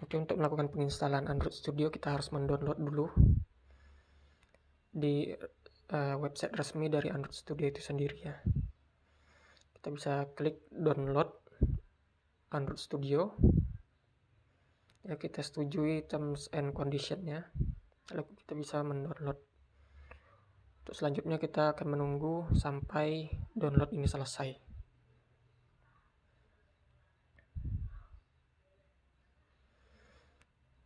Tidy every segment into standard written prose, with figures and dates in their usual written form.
Oke, untuk melakukan penginstalan Android Studio kita harus mendownload dulu di website resmi dari Android Studio itu sendiri ya. Kita bisa klik download Android Studio. Ya, kita setujui terms and condition-nya. Lalu kita bisa mendownload. Untuk selanjutnya kita akan menunggu sampai download ini selesai.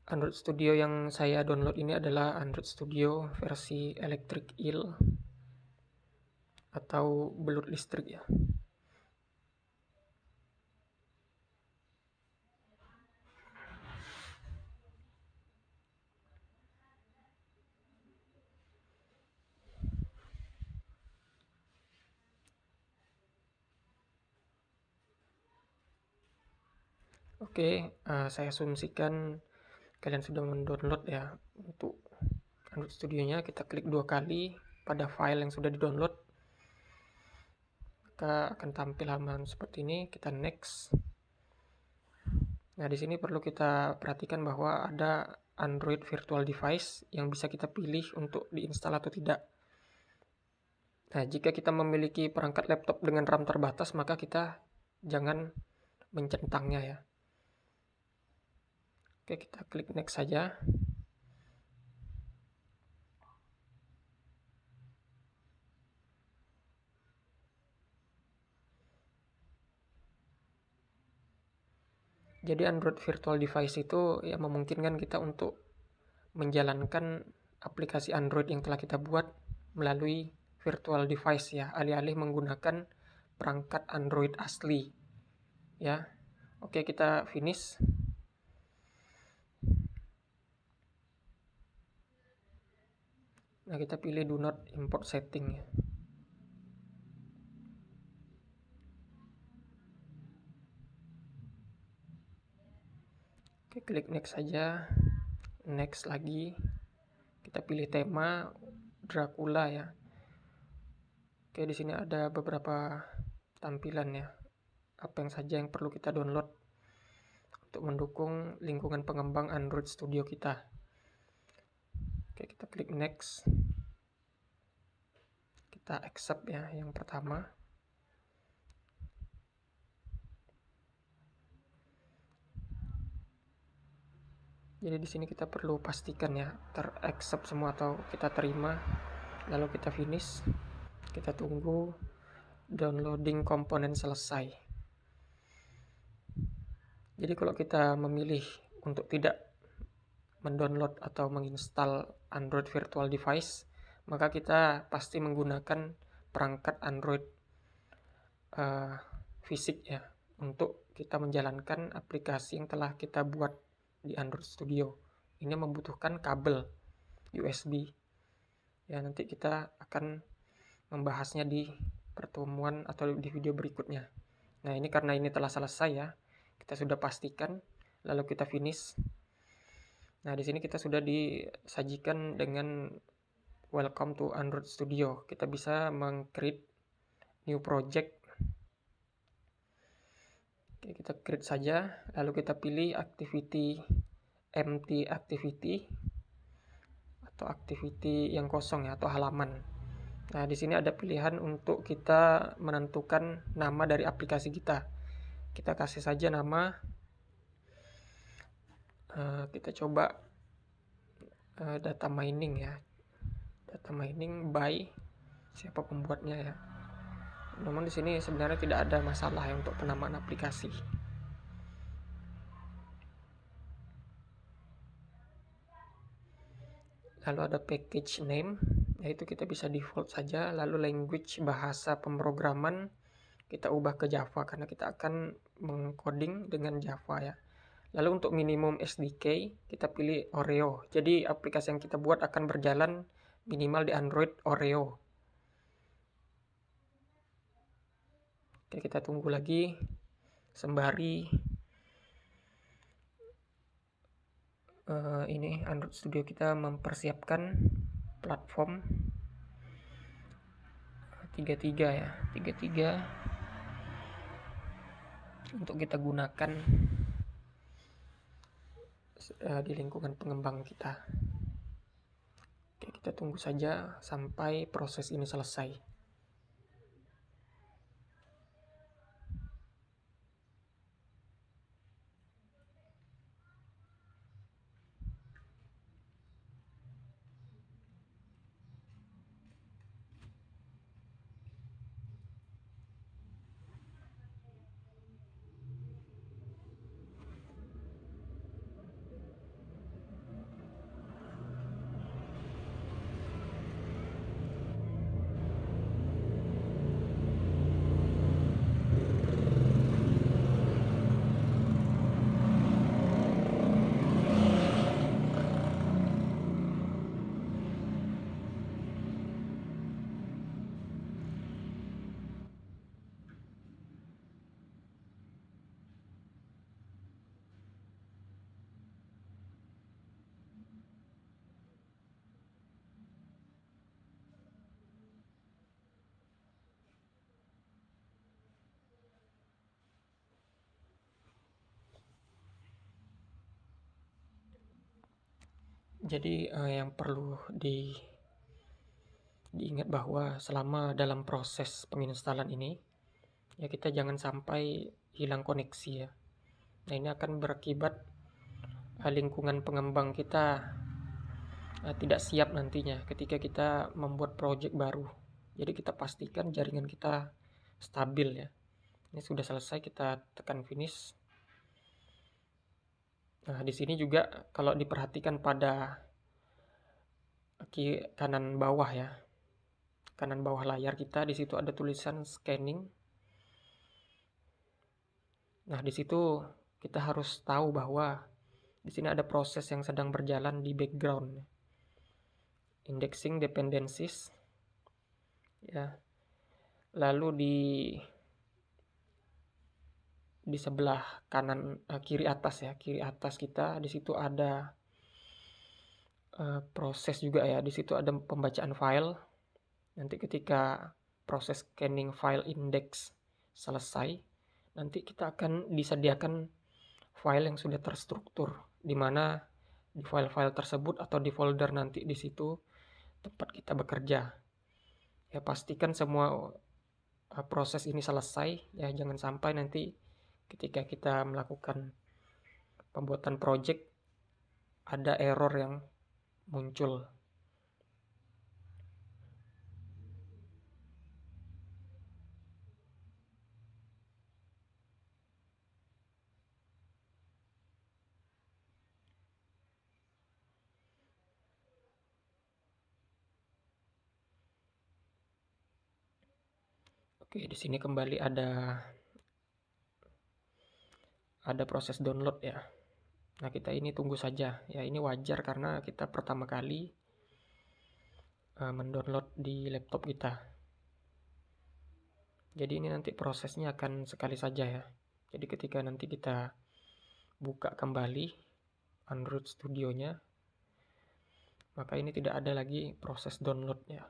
Android Studio yang saya download ini adalah Android Studio versi Electric Eel atau belut listrik ya. Oke, saya asumsikan kalian sudah mendownload ya. Untuk Android Studio-nya kita klik 2 kali pada file yang sudah di-download. Maka akan tampil halaman seperti ini, kita next. Nah, di sini perlu kita perhatikan bahwa ada Android Virtual Device yang bisa kita pilih untuk diinstal atau tidak. Nah, jika kita memiliki perangkat laptop dengan RAM terbatas, maka kita jangan mencentangnya ya. Oke, kita klik next saja. Jadi Android Virtual Device itu ya memungkinkan kita untuk menjalankan aplikasi Android yang telah kita buat melalui virtual device ya, alih-alih menggunakan perangkat Android asli ya. Oke, kita finish. Nah, kita pilih do not import setting ya. Oke, klik next saja. Next lagi. Kita pilih tema Dracula ya. Oke, di sini ada beberapa tampilan ya. Apa yang saja yang perlu kita download untuk mendukung lingkungan pengembang Android Studio kita. Oke, kita klik next. Kita accept ya yang pertama. Jadi di sini kita perlu pastikan ya ter-accept semua atau kita terima. Lalu kita finish. Kita tunggu downloading komponen selesai. Jadi kalau kita memilih untuk tidak mendownload atau menginstal Android Virtual Device, maka kita pasti menggunakan perangkat Android fisik ya untuk kita menjalankan aplikasi yang telah kita buat di Android Studio. Ini membutuhkan kabel USB. Ya, nanti kita akan membahasnya di pertemuan atau di video berikutnya. Nah, ini karena ini telah selesai ya. Kita sudah pastikan, lalu kita finish. Nah, di sini kita sudah disajikan dengan welcome to Android Studio. Kita bisa meng-create new project. Oke, kita create saja, lalu kita pilih activity empty activity atau activity yang kosong ya atau halaman. Nah, di sini ada pilihan untuk kita menentukan nama dari aplikasi kita. Kita kasih saja nama. Kita coba data mining ya. Data mining by siapa pembuatnya ya. Namun di sini sebenarnya tidak ada masalah ya untuk penamaan aplikasi. Lalu ada package name, yaitu kita bisa default saja. Lalu language bahasa pemrograman kita ubah ke Java karena kita akan mengcoding dengan Java ya. Lalu untuk minimum SDK kita pilih Oreo. Jadi aplikasi yang kita buat akan berjalan minimal di Android Oreo. Oke, kita tunggu lagi sembari ini Android Studio kita mempersiapkan platform 33 ya. 33 untuk kita gunakan di lingkungan pengembang kita. Oke, kita tunggu saja sampai proses ini selesai. Jadi yang perlu diingat bahwa selama dalam proses penginstalan ini, ya kita jangan sampai hilang koneksi ya. Nah, ini akan berakibat lingkungan pengembang kita tidak siap nantinya ketika kita membuat project baru. Jadi kita pastikan jaringan kita stabil ya. Ini sudah selesai, kita tekan finish. Nah, di sini juga kalau diperhatikan pada kanan bawah ya. Kanan bawah layar kita, di situ ada tulisan scanning. Nah, di situ kita harus tahu bahwa di sini ada proses yang sedang berjalan di background. Indexing dependencies ya. Lalu di sebelah kanan kiri atas ya, kiri atas kita di situ ada proses juga ya. Di situ ada pembacaan file. Nanti ketika proses scanning file index selesai, nanti kita akan disediakan file yang sudah terstruktur, di mana di file-file tersebut atau di folder nanti di situ tempat kita bekerja. Ya pastikan semua proses ini selesai ya, jangan sampai nanti ketika kita melakukan pembuatan project ada error yang muncul. Oke, di sini kembali ada proses download ya. Nah, kita ini tunggu saja. Ya, ini wajar karena kita pertama kali mendownload di laptop kita. Jadi ini nanti prosesnya akan sekali saja ya. Jadi ketika nanti kita buka kembali Android Studio-nya, maka ini tidak ada lagi proses download ya.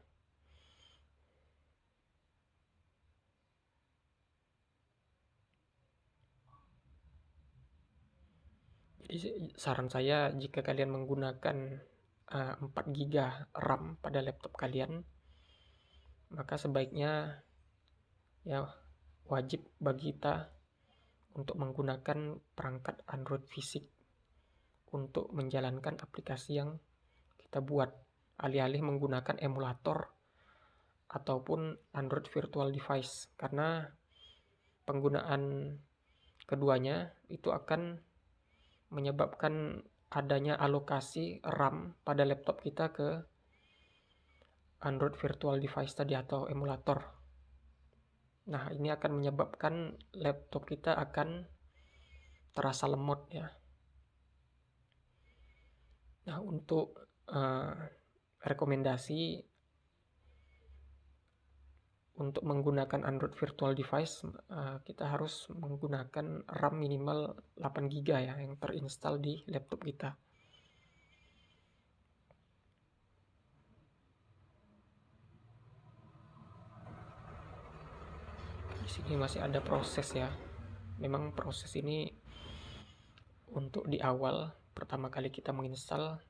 Jadi saran saya jika kalian menggunakan 4 GB RAM pada laptop kalian, maka sebaiknya ya wajib bagi kita untuk menggunakan perangkat Android fisik untuk menjalankan aplikasi yang kita buat, alih-alih menggunakan emulator ataupun Android virtual device, karena penggunaan keduanya itu akan menyebabkan adanya alokasi RAM pada laptop kita ke Android virtual device tadi atau emulator. Nah, ini akan menyebabkan laptop kita akan terasa lemot ya. Nah, untuk rekomendasi untuk menggunakan Android virtual device, kita harus menggunakan RAM minimal 8 GB ya yang terinstall di laptop kita. Di sini masih ada proses ya. Memang proses ini untuk di awal pertama kali kita menginstal,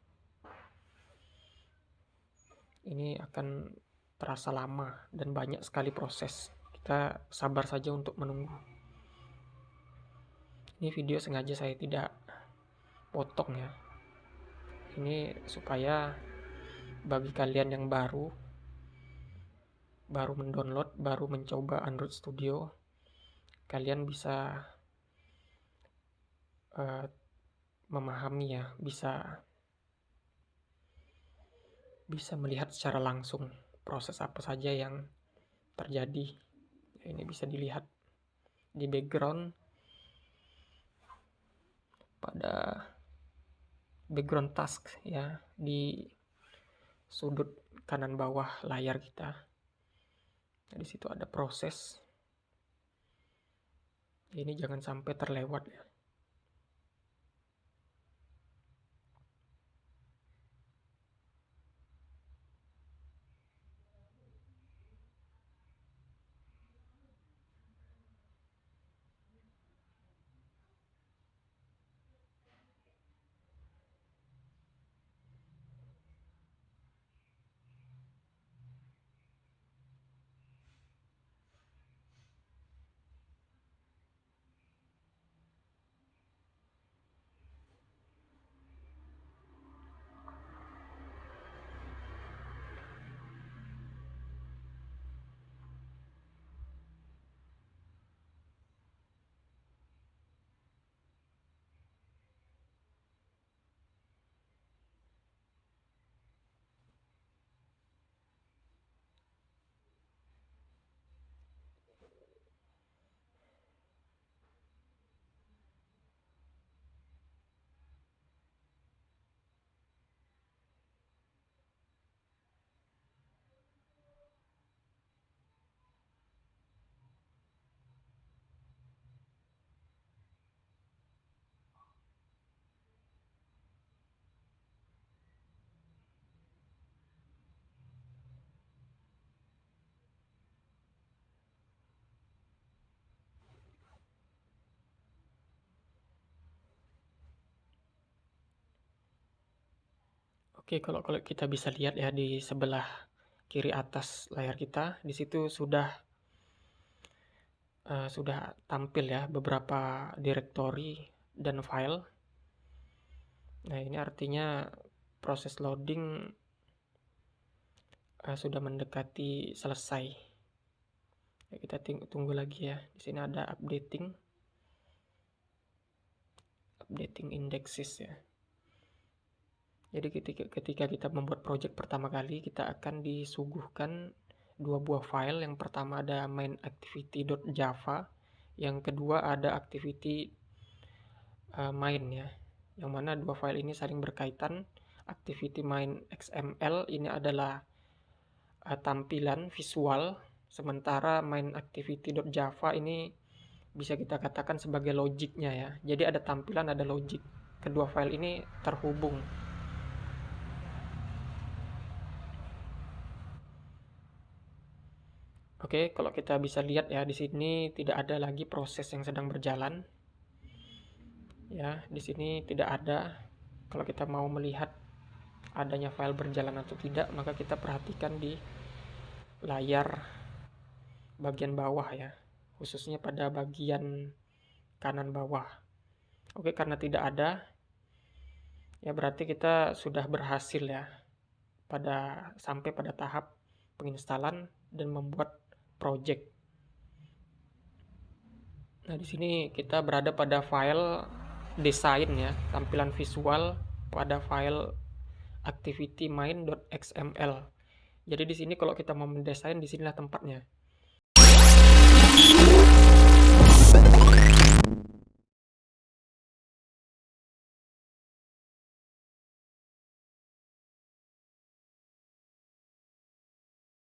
ini akan terasa lama dan banyak sekali proses. Kita sabar saja untuk menunggu. Ini video sengaja saya tidak potong ya. Ini supaya bagi kalian yang baru mendownload, baru mencoba Android Studio, kalian bisa memahami ya, bisa melihat secara langsung proses apa saja yang terjadi. Ini bisa dilihat di background, pada background task ya, di sudut kanan bawah layar kita. Nah, di situ ada proses. Ini jangan sampai terlewat ya. Oke, kalau kita bisa lihat ya di sebelah kiri atas layar kita, di situ sudah tampil ya beberapa directory dan file. Nah, ini artinya proses loading sudah mendekati selesai. Ya, kita tunggu lagi ya. Di sini ada updating indexes ya. Jadi ketika kita membuat project pertama kali, kita akan disuguhkan dua buah file. Yang pertama ada main_activity.java, yang kedua ada activity main ya. Yang mana dua file ini saling berkaitan. Activity main XML ini adalah tampilan visual, sementara main_activity.java ini bisa kita katakan sebagai logiknya ya. Jadi ada tampilan, ada logik. Kedua file ini terhubung. Oke, kalau kita bisa lihat ya, di sini tidak ada lagi proses yang sedang berjalan. Ya, di sini tidak ada. Kalau kita mau melihat adanya file berjalan atau tidak, maka kita perhatikan di layar bagian bawah ya, khususnya pada bagian kanan bawah. Oke, karena tidak ada, ya berarti kita sudah berhasil ya sampai pada tahap penginstalan dan membuat project. Nah, di sini kita berada pada file desain ya, tampilan visual pada file activity main.xml. Jadi di sini kalau kita mau mendesain, di sinilah tempatnya.